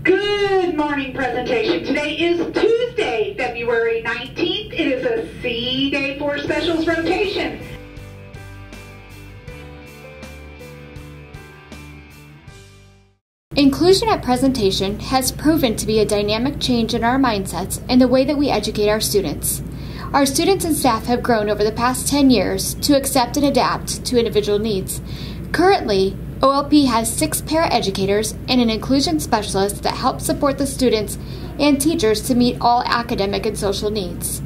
Good morning presentation. Today is Tuesday, February 19th. It is a C Day for Specials rotation. Inclusion at presentation has proven to be a dynamic change in our mindsets and the way that we educate our students. Our students and staff have grown over the past 10 years to accept and adapt to individual needs. Currently, OLP has 6 paraeducators and an inclusion specialist that help support the students and teachers to meet all academic and social needs.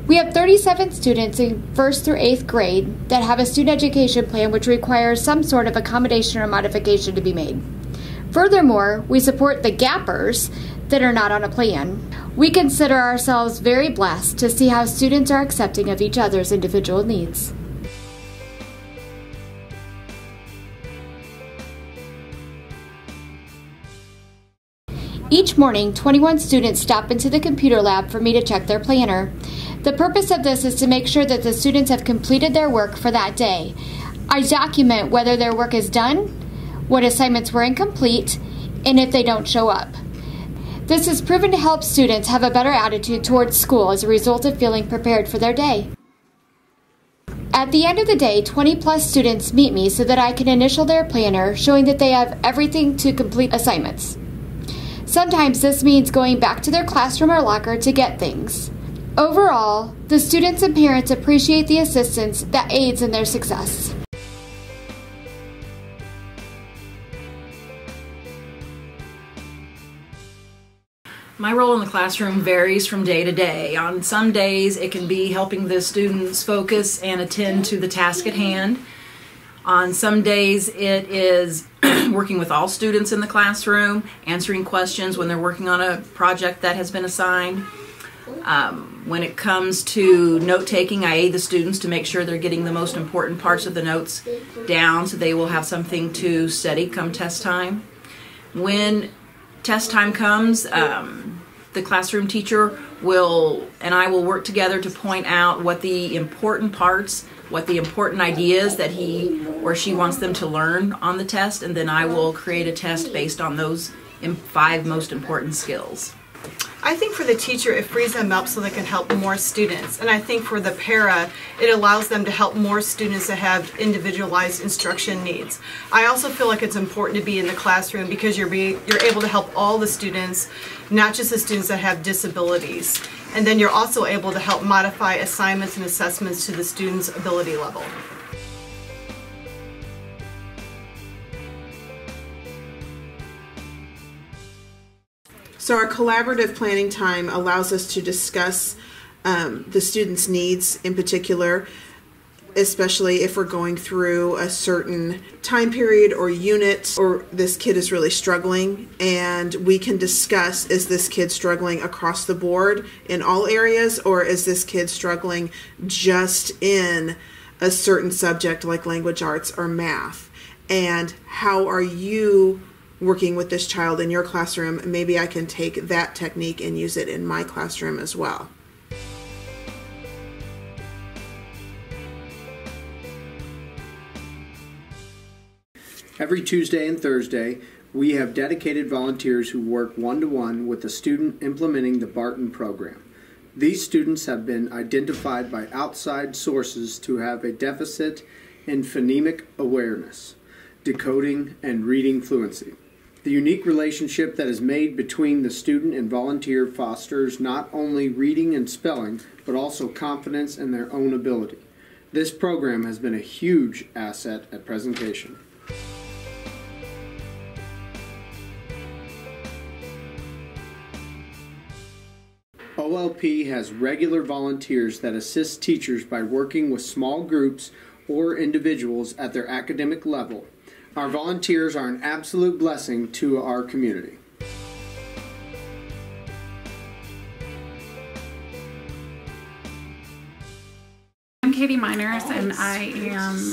We have 37 students in 1st through 8th grade that have a student education plan which requires some sort of accommodation or modification to be made. Furthermore, we support the gappers that are not on a plan. We consider ourselves very blessed to see how students are accepting of each other's individual needs. Each morning, 21 students stop into the computer lab for me to check their planner. The purpose of this is to make sure that the students have completed their work for that day. I document whether their work is done, what assignments were incomplete, and if they don't show up. This has proven to help students have a better attitude towards school as a result of feeling prepared for their day. At the end of the day, 20+ students meet me so that I can initial their planner, showing that they have everything to complete assignments. Sometimes this means going back to their classroom or locker to get things. Overall, the students and parents appreciate the assistance that aids in their success. My role in the classroom varies from day to day. On some days, it can be helping the students focus and attend to the task at hand. On some days, it is working with all students in the classroom, answering questions when they're working on a project that has been assigned. When it comes to note-taking, I aid the students to make sure they're getting the most important parts of the notes down so they will have something to study come test time. When test time comes, the classroom teacher and I will work together to point out what the important parts, what the important ideas that he or she wants them to learn on the test, and then I will create a test based on those 5 most important skills. I think for the teacher, it frees them up so they can help more students. And I think for the para, it allows them to help more students that have individualized instruction needs. I also feel like it's important to be in the classroom because you're able to help all the students, not just the students that have disabilities. And then you're also able to help modify assignments and assessments to the student's ability level. So our collaborative planning time allows us to discuss the students' needs in particular, especially if we're going through a certain time period or unit, or this kid is really struggling, and we can discuss, is this kid struggling across the board in all areas, or is this kid struggling just in a certain subject like language arts or math? And how are you working with this child in your classroom? Maybe I can take that technique and use it in my classroom as well. Every Tuesday and Thursday, we have dedicated volunteers who work one-to-one with the student implementing the Barton program. These students have been identified by outside sources to have a deficit in phonemic awareness, decoding, and reading fluency. The unique relationship that is made between the student and volunteer fosters not only reading and spelling, but also confidence in their own ability. This program has been a huge asset at presentation. OLP has regular volunteers that assist teachers by working with small groups or individuals at their academic level. Our volunteers are an absolute blessing to our community. I'm Katie Miners, and I am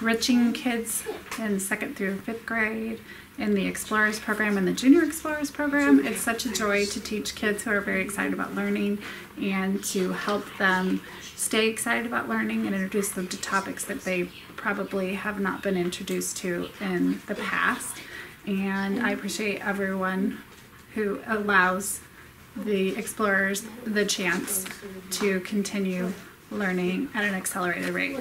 enriching kids in 2nd through 5th grade in the Explorers program and the Junior Explorers program. It's such a joy to teach kids who are very excited about learning and to help them stay excited about learning and introduce them to topics that they probably have not been introduced to in the past. and I appreciate everyone who allows the explorers the chance to continue learning at an accelerated rate.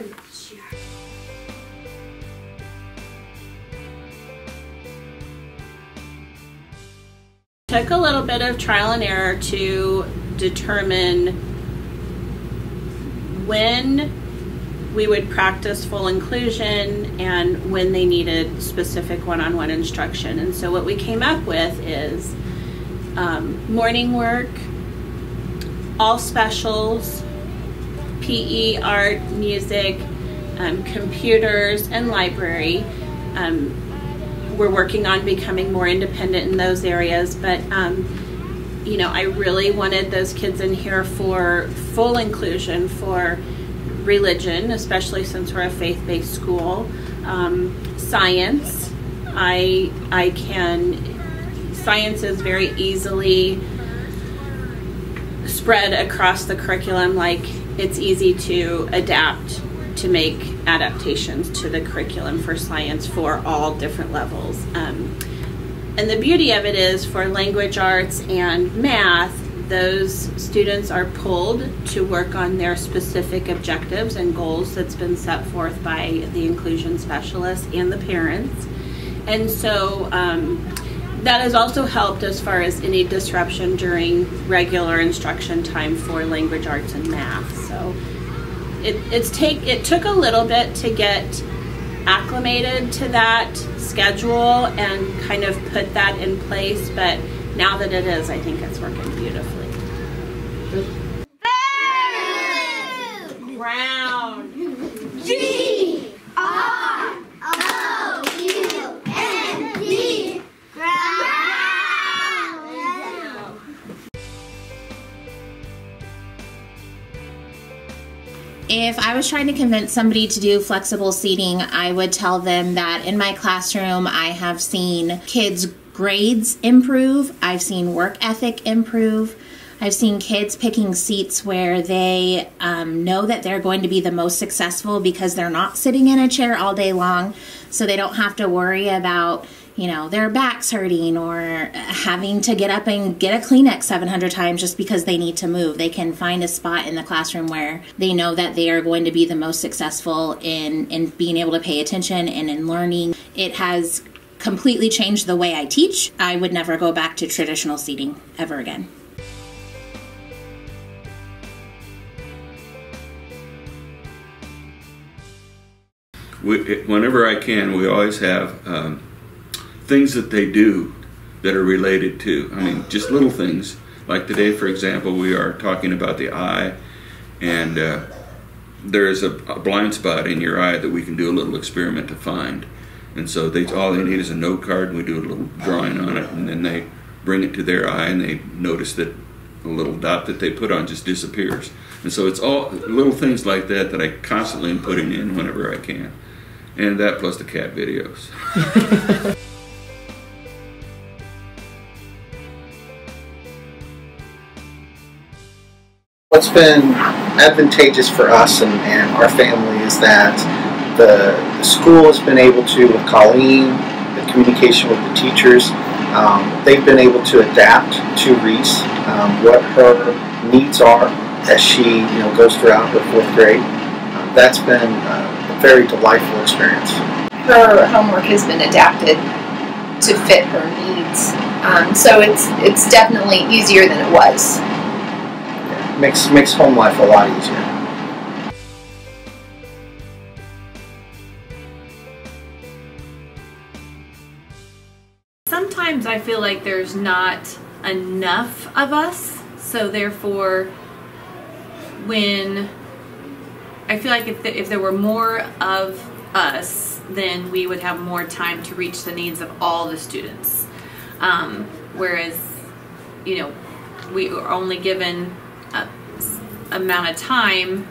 Took a little bit of trial and error to determine when we would practice full inclusion and when they needed specific one-on-one instruction. And so what we came up with is morning work, all specials, PE, art, music, computers, and library. We're working on becoming more independent in those areas, but you know, I really wanted those kids in here for full inclusion for religion, especially since we're a faith-based school. Science, science is very easily spread across the curriculum. Like, it's easy to adapt, to make adaptations to the curriculum for science for all different levels. And the beauty of it is, for language arts and math, those students are pulled to work on their specific objectives and goals that's been set forth by the inclusion specialists and the parents. And so that has also helped as far as any disruption during regular instruction time for language arts and math. So it took a little bit to get acclimated to that schedule and kind of put that in place, but now that it is, I think it's working beautifully. Brown. G-R-O-U-N-D. If I was trying to convince somebody to do flexible seating, I would tell them that in my classroom, I have seen kids' grades improve. I've seen work ethic improve. I've seen kids picking seats where they know that they're going to be the most successful because they're not sitting in a chair all day long, so they don't have to worry about, you know, their backs hurting or having to get up and get a Kleenex 700 times just because they need to move. They can find a spot in the classroom where they know that they are going to be the most successful in being able to pay attention and in learning. It has completely changed the way I teach. I would never go back to traditional seating ever again. Whenever I can, we always have things that they do that are related to, I mean, just little things. Like today, for example, we are talking about the eye, and there is a blind spot in your eye that we can do a little experiment to find. And so all they need is a note card, and we do a little drawing on it, and then they bring it to their eye, and they notice that a little dot that they put on just disappears. And so it's all little things like that that I constantly am putting in whenever I can. And that plus the cat videos. What's been advantageous for us and our family is that the school has been able to, with Colleen, the communication with the teachers, they've been able to adapt to Reese, what her needs are as she goes throughout her 4th grade. That's been a very delightful experience. Her homework has been adapted to fit her needs, so it's definitely easier than it was. Yeah, makes home life a lot easier. Sometimes I feel like there's not enough of us, so therefore when I feel like if there were more of us, then we would have more time to reach the needs of all the students. Whereas, we are only given a amount of time,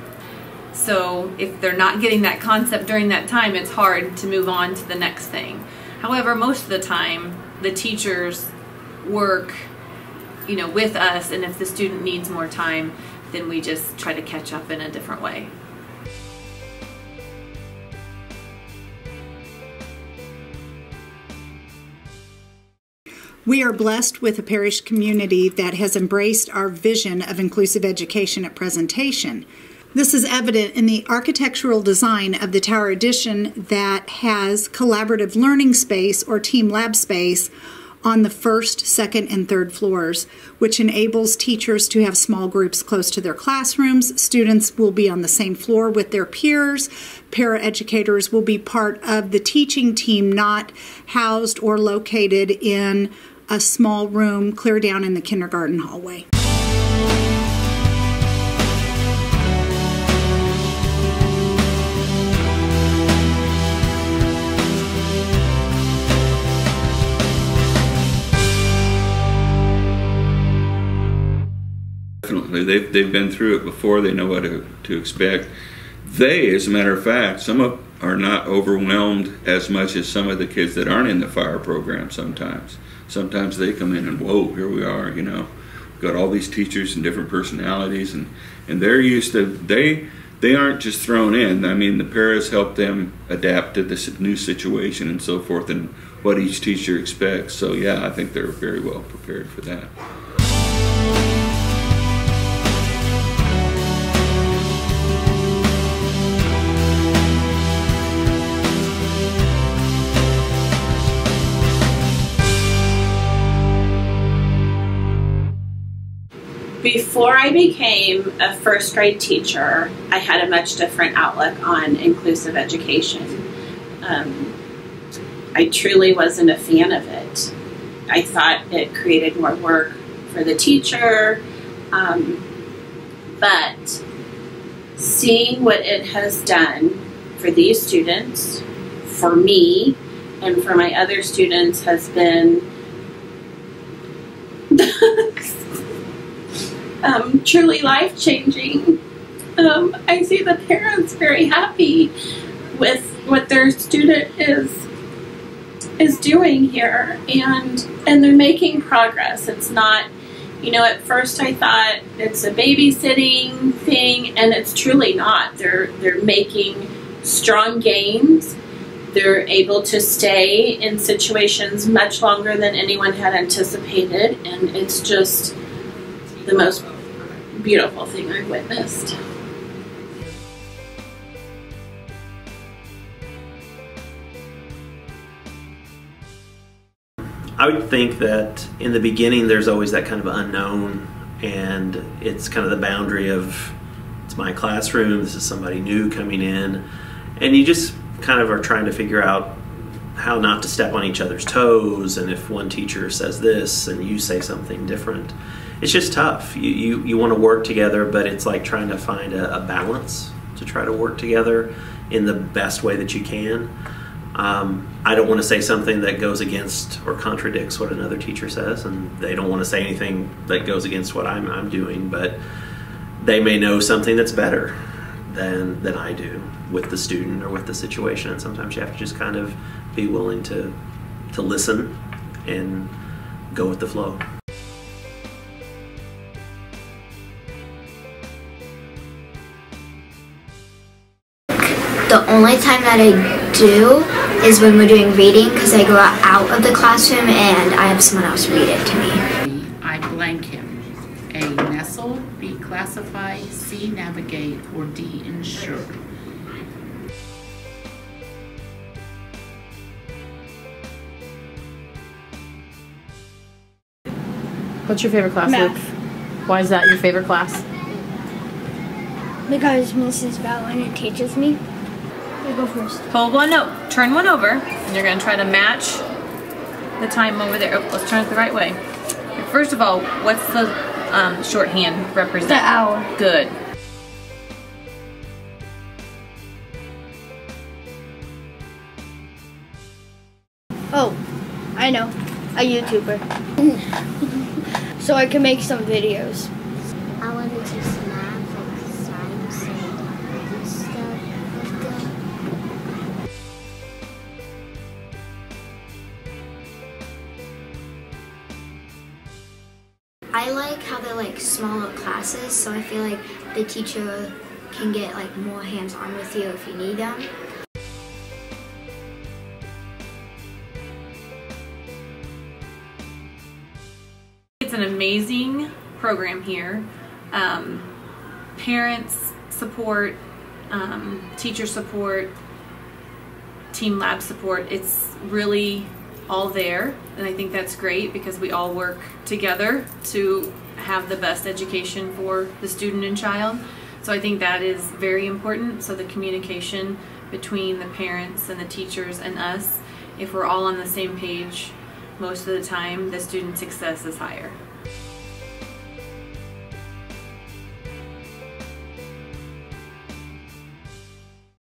so if they're not getting that concept during that time, it's hard to move on to the next thing. However, most of the time, the teachers work, with us, and if the student needs more time, then we just try to catch up in a different way. We are blessed with a parish community that has embraced our vision of inclusive education at presentation. This is evident in the architectural design of the Tower Addition that has collaborative learning space or team lab space on the first, second, and third floors, which enables teachers to have small groups close to their classrooms. Students will be on the same floor with their peers. Paraeducators will be part of the teaching team, not housed or located in a small room clear down in the kindergarten hallway. Definitely, they've been through it before. They know what to expect. They, as a matter of fact, are not overwhelmed as much as some of the kids that aren't in the fire program sometimes. Sometimes they come in and, whoa, here we are, you know. We've got all these teachers and different personalities, and they're used to, they aren't just thrown in. I mean, the paras help them adapt to this new situation and so forth and what each teacher expects. So yeah, I think they're very well prepared for that. Before I became a first grade teacher, I had a much different outlook on inclusive education. I truly wasn't a fan of it. I thought it created more work for the teacher, but seeing what it has done for these students, for me, and for my other students has been truly life-changing. I see the parents very happy with what their student is doing here, and they're making progress. It's not, you know, at first I thought it's a babysitting thing, and it's truly not. They're making strong gains. They're able to stay in situations much longer than anyone had anticipated, and it's just the most beautiful thing I've witnessed. I would think that in the beginning there's always that kind of unknown, and it's kind of the boundary of, it's my classroom, this is somebody new coming in, and you just kind of are trying to figure out how not to step on each other's toes, and if one teacher says this and you say something different. It's just tough. You want to work together, but it's like trying to find a balance to try to work together in the best way that you can. I don't want to say something that goes against or contradicts what another teacher says, and they don't want to say anything that goes against what I'm doing, but they may know something that's better than I do with the student or with the situation, and sometimes you have to just kind of be willing to listen and go with the flow. The only time that I do is when we're doing reading, because I go out of the classroom and I have someone else read it to me. I blank him. A, nestle, B, classify, C, navigate, or D, ensure. What's your favorite class, Math. Luke? Why is that your favorite class? Because Mrs. Ballard teaches me. I go first. Hold one, no, turn one over, and you're gonna try to match the time over there. Oh, let's turn it the right way. First of all, what's the shorthand represent? The hour. Good. Oh, I know. A YouTuber. So I can make some videos. I want to teach math, like science and stuff like that. I like how they're like smaller classes, so I feel like the teacher can get like more hands-on with you if you need them. it's an amazing program here. Parents support, teacher support, team lab support, it's really all there, and I think that's great because we all work together to have the best education for the student and child. So I think that is very important. So the communication between the parents and the teachers and us, if we're all on the same page, most of the time the student success is higher.